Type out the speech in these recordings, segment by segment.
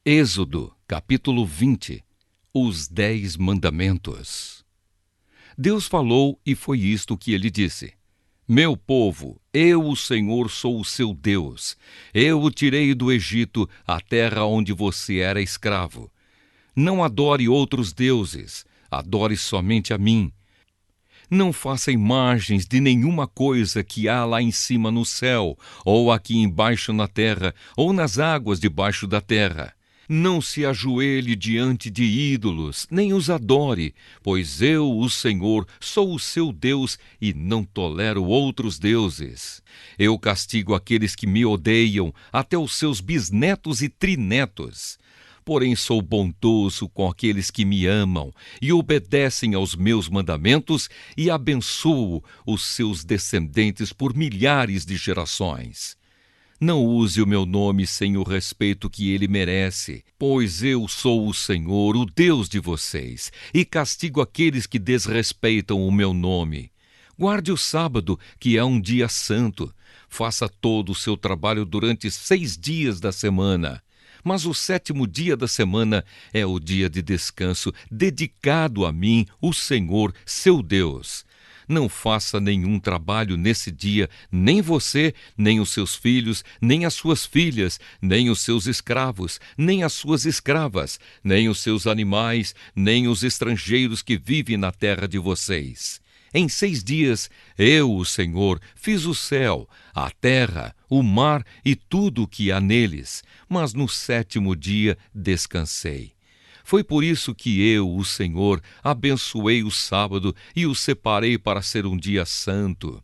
Êxodo, capítulo 20. Os 10 mandamentos. Deus falou e foi isto que ele disse: Meu povo, eu, o Senhor, sou o seu Deus. Eu o tirei do Egito, a terra onde você era escravo. Não adore outros deuses, adore somente a mim. Não faça imagens de nenhuma coisa que há lá em cima no céu, ou aqui embaixo na terra, ou nas águas debaixo da terra. Não se ajoelhe diante de ídolos, nem os adore, pois eu, o Senhor, sou o seu Deus e não tolero outros deuses. Eu castigo aqueles que me odeiam, até os seus bisnetos e trinetos. Porém sou bondoso com aqueles que me amam e obedecem aos meus mandamentos e abençoo os seus descendentes por milhares de gerações. Não use o meu nome sem o respeito que ele merece, pois eu sou o Senhor, o Deus de vocês, e castigo aqueles que desrespeitam o meu nome. Guarde o sábado, que é um dia santo. Faça todo o seu trabalho durante 6 dias da semana. Mas o 7º dia da semana é o dia de descanso, dedicado a mim, o Senhor, seu Deus. Não faça nenhum trabalho nesse dia, nem você, nem os seus filhos, nem as suas filhas, nem os seus escravos, nem as suas escravas, nem os seus animais, nem os estrangeiros que vivem na terra de vocês. Em 6 dias, eu, o Senhor, fiz o céu, a terra, o mar e tudo o que há neles, mas no 7º dia descansei. Foi por isso que eu, o Senhor, abençoei o sábado e o separei para ser um dia santo.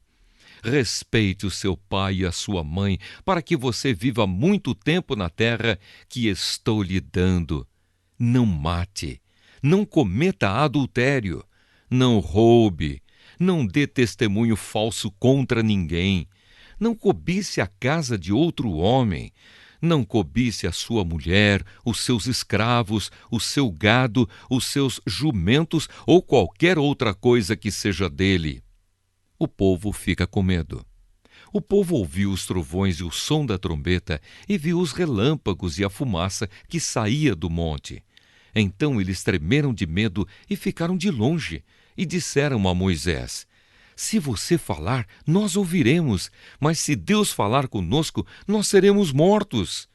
Respeite o seu pai e a sua mãe, para que você viva muito tempo na terra que estou lhe dando. Não mate, não cometa adultério, não roube, não dê testemunho falso contra ninguém, não cobice a casa de outro homem, não cobice a sua mulher, os seus escravos, o seu gado, os seus jumentos ou qualquer outra coisa que seja dele. O povo fica com medo. O povo ouviu os trovões e o som da trombeta e viu os relâmpagos e a fumaça que saía do monte. Então eles tremeram de medo e ficaram de longe e disseram a Moisés: Se você falar, nós ouviremos, mas se Deus falar conosco, nós seremos mortos.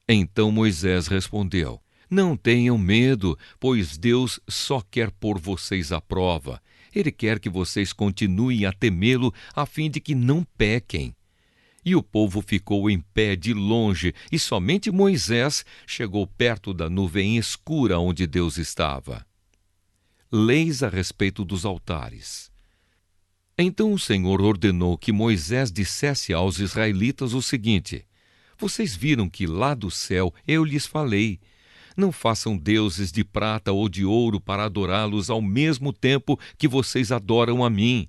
Então Moisés respondeu: Não tenham medo, pois Deus só quer pôr vocês à prova. Ele quer que vocês continuem a temê-lo, a fim de que não pequem. E o povo ficou em pé de longe, e somente Moisés chegou perto da nuvem escura onde Deus estava. Leis a respeito dos altares. Então o Senhor ordenou que Moisés dissesse aos israelitas o seguinte: Vocês viram que lá do céu eu lhes falei. Não façam deuses de prata ou de ouro para adorá-los ao mesmo tempo que vocês adoram a mim.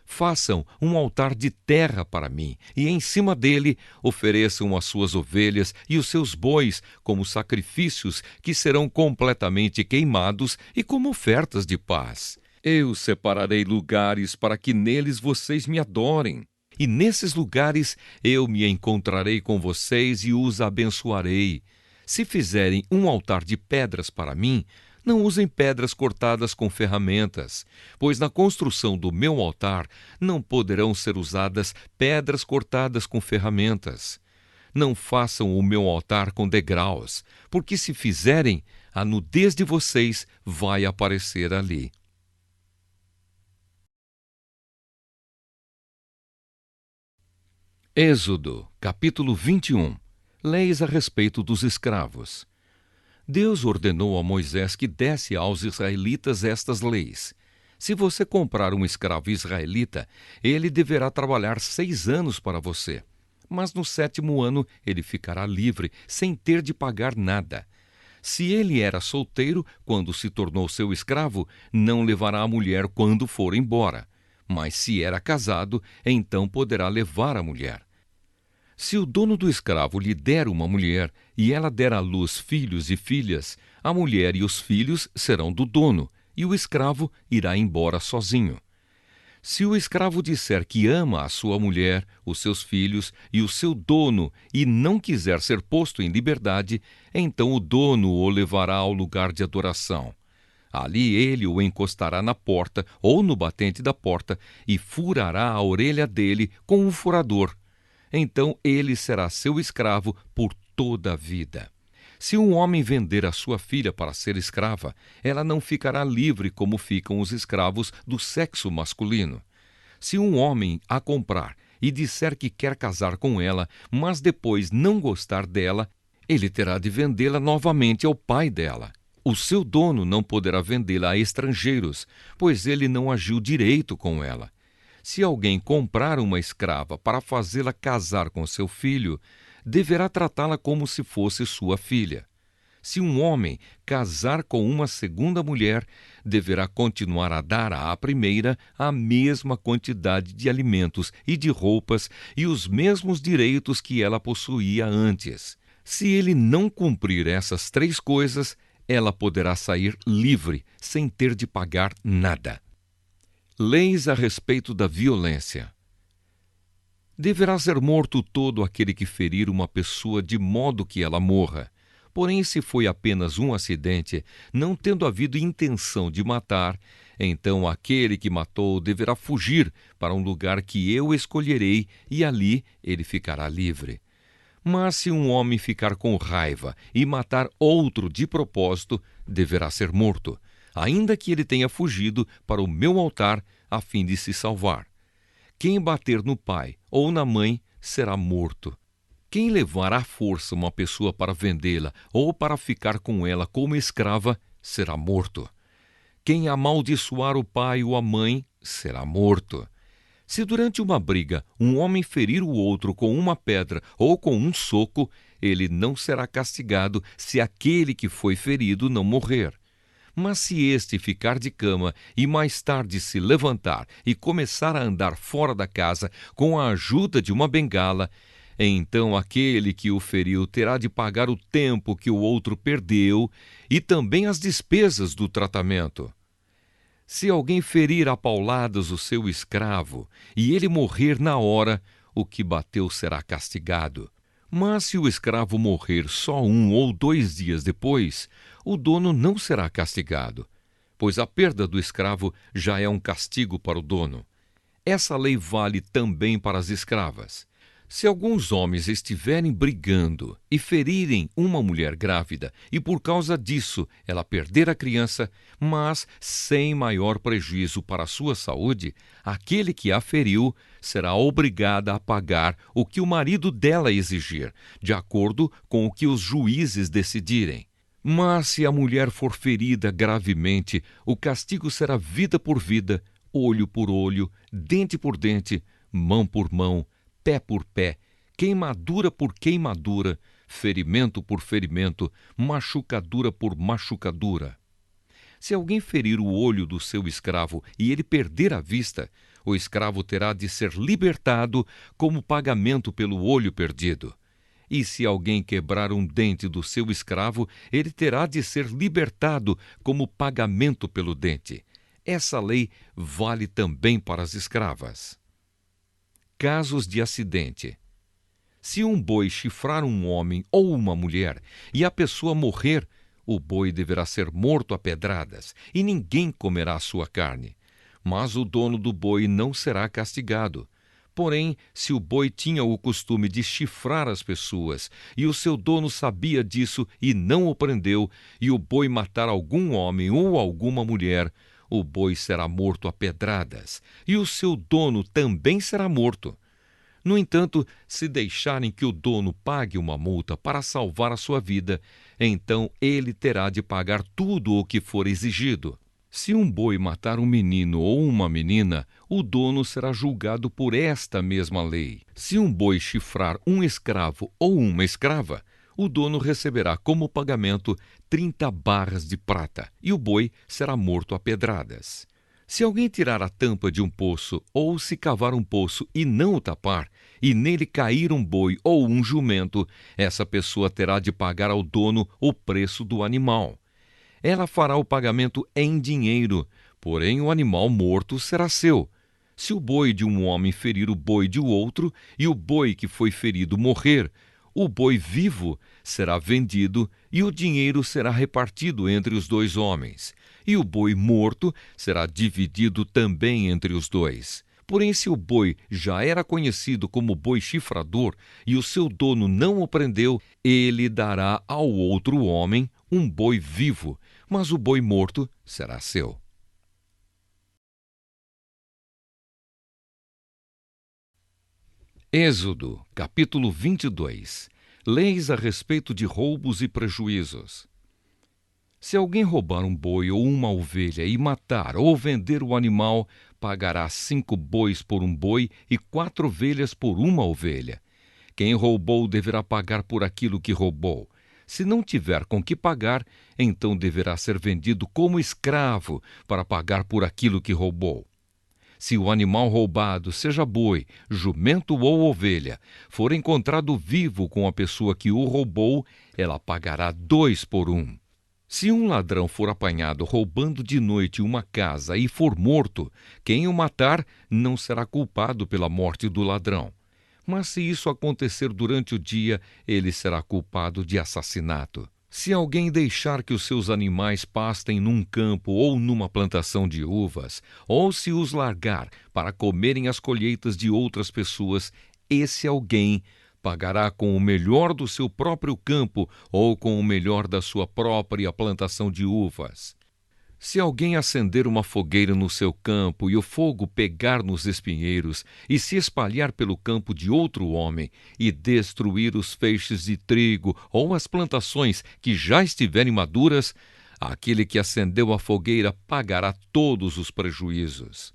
Façam um altar de terra para mim, e em cima dele ofereçam as suas ovelhas e os seus bois como sacrifícios que serão completamente queimados e como ofertas de paz. Eu separarei lugares para que neles vocês me adorem. E nesses lugares eu me encontrarei com vocês e os abençoarei. Se fizerem um altar de pedras para mim, não usem pedras cortadas com ferramentas, pois na construção do meu altar não poderão ser usadas pedras cortadas com ferramentas. Não façam o meu altar com degraus, porque se fizerem, a nudez de vocês vai aparecer ali. Êxodo, capítulo 21. Leis a respeito dos escravos. Deus ordenou a Moisés que desse aos israelitas estas leis. Se você comprar um escravo israelita, ele deverá trabalhar 6 anos para você. Mas no 7º ano ele ficará livre, sem ter de pagar nada. Se ele era solteiro, quando se tornou seu escravo, não levará a mulher quando for embora. Mas se era casado, então poderá levar a mulher. Se o dono do escravo lhe der uma mulher e ela der à luz filhos e filhas, a mulher e os filhos serão do dono, e o escravo irá embora sozinho. Se o escravo disser que ama a sua mulher, os seus filhos e o seu dono e não quiser ser posto em liberdade, então o dono o levará ao lugar de adoração. Ali ele o encostará na porta ou no batente da porta e furará a orelha dele com um furador. Então ele será seu escravo por toda a vida. Se um homem vender a sua filha para ser escrava, ela não ficará livre como ficam os escravos do sexo masculino. Se um homem a comprar e disser que quer casar com ela, mas depois não gostar dela, ele terá de vendê-la novamente ao pai dela. O seu dono não poderá vendê-la a estrangeiros, pois ele não agiu direito com ela. Se alguém comprar uma escrava para fazê-la casar com seu filho, deverá tratá-la como se fosse sua filha. Se um homem casar com uma segunda mulher, deverá continuar a dar à primeira a mesma quantidade de alimentos e de roupas e os mesmos direitos que ela possuía antes. Se ele não cumprir essas 3 coisas, ela poderá sair livre, sem ter de pagar nada. Leis a respeito da violência. Deverá ser morto todo aquele que ferir uma pessoa de modo que ela morra. Porém, se foi apenas um acidente, não tendo havido intenção de matar, então aquele que matou deverá fugir para um lugar que eu escolherei e ali ele ficará livre. Mas se um homem ficar com raiva e matar outro de propósito, deverá ser morto, ainda que ele tenha fugido para o meu altar a fim de se salvar. Quem bater no pai ou na mãe será morto. Quem levar à força uma pessoa para vendê-la ou para ficar com ela como escrava será morto. Quem amaldiçoar o pai ou a mãe será morto. Se durante uma briga um homem ferir o outro com uma pedra ou com um soco, ele não será castigado se aquele que foi ferido não morrer. Mas se este ficar de cama e mais tarde se levantar e começar a andar fora da casa com a ajuda de uma bengala, então aquele que o feriu terá de pagar o tempo que o outro perdeu e também as despesas do tratamento. Se alguém ferir a pauladas o seu escravo e ele morrer na hora, o que bateu será castigado. Mas se o escravo morrer só 1 ou 2 dias depois, o dono não será castigado, pois a perda do escravo já é um castigo para o dono. Essa lei vale também para as escravas. Se alguns homens estiverem brigando e ferirem uma mulher grávida, e por causa disso ela perder a criança, mas sem maior prejuízo para a sua saúde, aquele que a feriu será obrigada a pagar o que o marido dela exigir, de acordo com o que os juízes decidirem. Mas se a mulher for ferida gravemente, o castigo será vida por vida, olho por olho, dente por dente, mão por mão, pé por pé, queimadura por queimadura, ferimento por ferimento, machucadura por machucadura. Se alguém ferir o olho do seu escravo e ele perder a vista, o escravo terá de ser libertado como pagamento pelo olho perdido. E se alguém quebrar um dente do seu escravo, ele terá de ser libertado como pagamento pelo dente. Essa lei vale também para as escravas. Casos de acidente. Se um boi chifrar um homem ou uma mulher e a pessoa morrer, o boi deverá ser morto a pedradas e ninguém comerá a sua carne. Mas o dono do boi não será castigado. Porém, se o boi tinha o costume de chifrar as pessoas e o seu dono sabia disso e não o prendeu, e o boi matar algum homem ou alguma mulher, o boi será morto a pedradas, e o seu dono também será morto. No entanto, se deixarem que o dono pague uma multa para salvar a sua vida, então ele terá de pagar tudo o que for exigido. Se um boi matar um menino ou uma menina, o dono será julgado por esta mesma lei. Se um boi chifrar um escravo ou uma escrava, o dono receberá como pagamento 30 barras de prata, e o boi será morto a pedradas. Se alguém tirar a tampa de um poço, ou se cavar um poço e não o tapar, e nele cair um boi ou um jumento, essa pessoa terá de pagar ao dono o preço do animal. Ela fará o pagamento em dinheiro, porém o animal morto será seu. Se o boi de um homem ferir o boi de outro, e o boi que foi ferido morrer, o boi vivo será vendido e o dinheiro será repartido entre os dois homens, e o boi morto será dividido também entre os dois. Porém, se o boi já era conhecido como boi chifrador e o seu dono não o prendeu, ele dará ao outro homem um boi vivo, mas o boi morto será seu. Êxodo, capítulo 22. Leis a respeito de roubos e prejuízos. Se alguém roubar um boi ou uma ovelha e matar ou vender o animal, pagará 5 bois por um boi e 4 ovelhas por uma ovelha. Quem roubou deverá pagar por aquilo que roubou. Se não tiver com que pagar, então deverá ser vendido como escravo para pagar por aquilo que roubou. Se o animal roubado, seja boi, jumento ou ovelha, for encontrado vivo com a pessoa que o roubou, ela pagará 2 por 1. Se um ladrão for apanhado roubando de noite uma casa e for morto, quem o matar não será culpado pela morte do ladrão. Mas se isso acontecer durante o dia, ele será culpado de assassinato. Se alguém deixar que os seus animais pastem num campo ou numa plantação de uvas, ou se os largar para comerem as colheitas de outras pessoas, esse alguém pagará com o melhor do seu próprio campo ou com o melhor da sua própria plantação de uvas. Se alguém acender uma fogueira no seu campo e o fogo pegar nos espinheiros e se espalhar pelo campo de outro homem e destruir os feixes de trigo ou as plantações que já estiverem maduras, aquele que acendeu a fogueira pagará todos os prejuízos.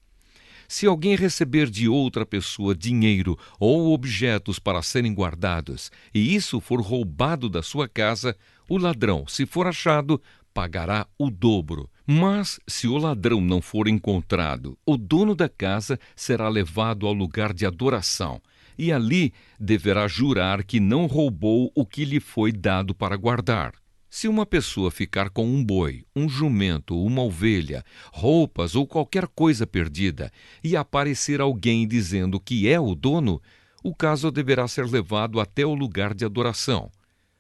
Se alguém receber de outra pessoa dinheiro ou objetos para serem guardados, e isso for roubado da sua casa, o ladrão, se for achado, pagará o dobro. Mas, se o ladrão não for encontrado, o dono da casa será levado ao lugar de adoração, e ali deverá jurar que não roubou o que lhe foi dado para guardar. Se uma pessoa ficar com um boi, um jumento, uma ovelha, roupas ou qualquer coisa perdida, e aparecer alguém dizendo que é o dono, o caso deverá ser levado até o lugar de adoração.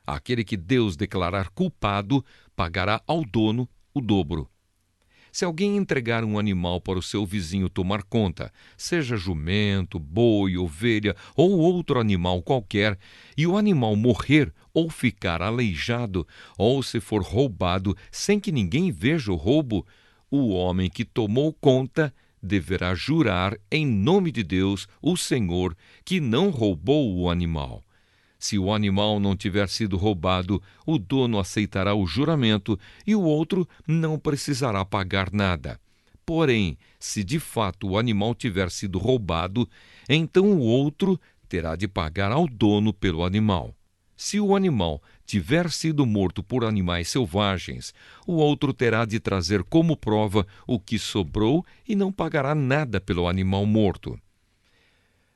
Aquele que Deus declarar culpado pagará ao dono o dobro. Se alguém entregar um animal para o seu vizinho tomar conta, seja jumento, boi, ovelha ou outro animal qualquer, e o animal morrer ou ficar aleijado, ou se for roubado sem que ninguém veja o roubo, o homem que tomou conta deverá jurar em nome de Deus, o Senhor, que não roubou o animal. Se o animal não tiver sido roubado, o dono aceitará o juramento e o outro não precisará pagar nada. Porém, se de fato o animal tiver sido roubado, então o outro terá de pagar ao dono pelo animal. Se o animal tiver sido morto por animais selvagens, o outro terá de trazer como prova o que sobrou e não pagará nada pelo animal morto.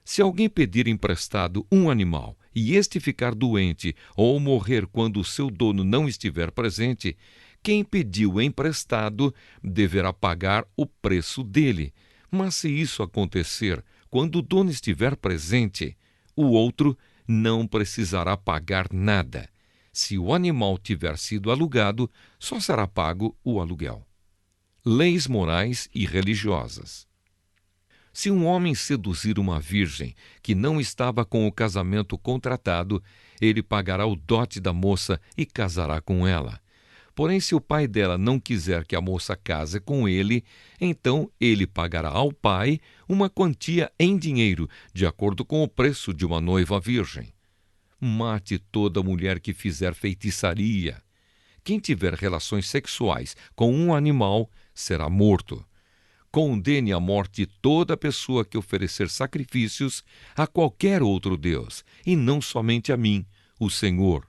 Se alguém pedir emprestado um animal e este ficar doente ou morrer quando o seu dono não estiver presente, quem pediu emprestado deverá pagar o preço dele. Mas se isso acontecer quando o dono estiver presente, o outro não precisará pagar nada. Se o animal tiver sido alugado, só será pago o aluguel. Leis morais e religiosas. Se um homem seduzir uma virgem que não estava com o casamento contratado, ele pagará o dote da moça e casará com ela. Porém, se o pai dela não quiser que a moça case com ele, então ele pagará ao pai uma quantia em dinheiro, de acordo com o preço de uma noiva virgem. Mate toda mulher que fizer feitiçaria. Quem tiver relações sexuais com um animal será morto. Condene à morte toda pessoa que oferecer sacrifícios a qualquer outro Deus, e não somente a mim, o Senhor.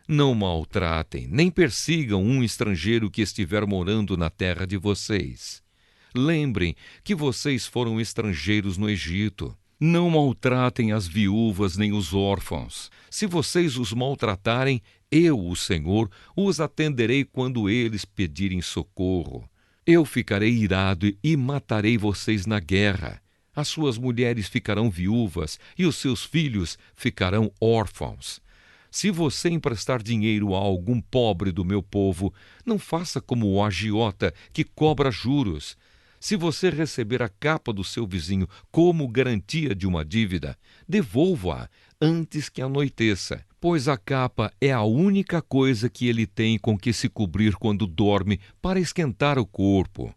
Não maltratem, nem persigam um estrangeiro que estiver morando na terra de vocês. Lembrem que vocês foram estrangeiros no Egito. Não maltratem as viúvas nem os órfãos. Se vocês os maltratarem, eu, o Senhor, os atenderei quando eles pedirem socorro. Eu ficarei irado e matarei vocês na guerra. As suas mulheres ficarão viúvas e os seus filhos ficarão órfãos. Se você emprestar dinheiro a algum pobre do meu povo, não faça como o agiota que cobra juros. Se você receber a capa do seu vizinho como garantia de uma dívida, devolva-a antes que anoiteça, pois a capa é a única coisa que ele tem com que se cobrir quando dorme para esquentar o corpo.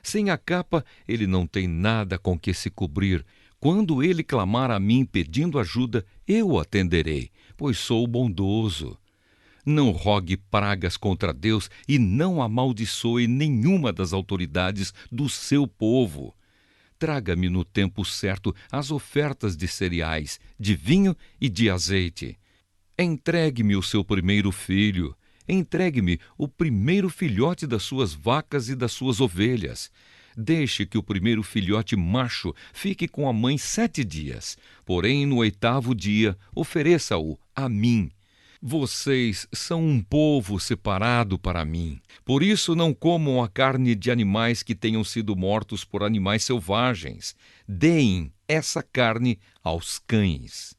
Sem a capa, ele não tem nada com que se cobrir. Quando ele clamar a mim pedindo ajuda, eu o atenderei, pois sou bondoso. Não rogue pragas contra Deus e não amaldiçoe nenhuma das autoridades do seu povo. Traga-me no tempo certo as ofertas de cereais, de vinho e de azeite. Entregue-me o seu primeiro filho. Entregue-me o primeiro filhote das suas vacas e das suas ovelhas. Deixe que o primeiro filhote macho fique com a mãe 7 dias. Porém, no 8º dia, ofereça-o a mim. Vocês são um povo separado para mim. Por isso não comam a carne de animais que tenham sido mortos por animais selvagens. Deem essa carne aos cães.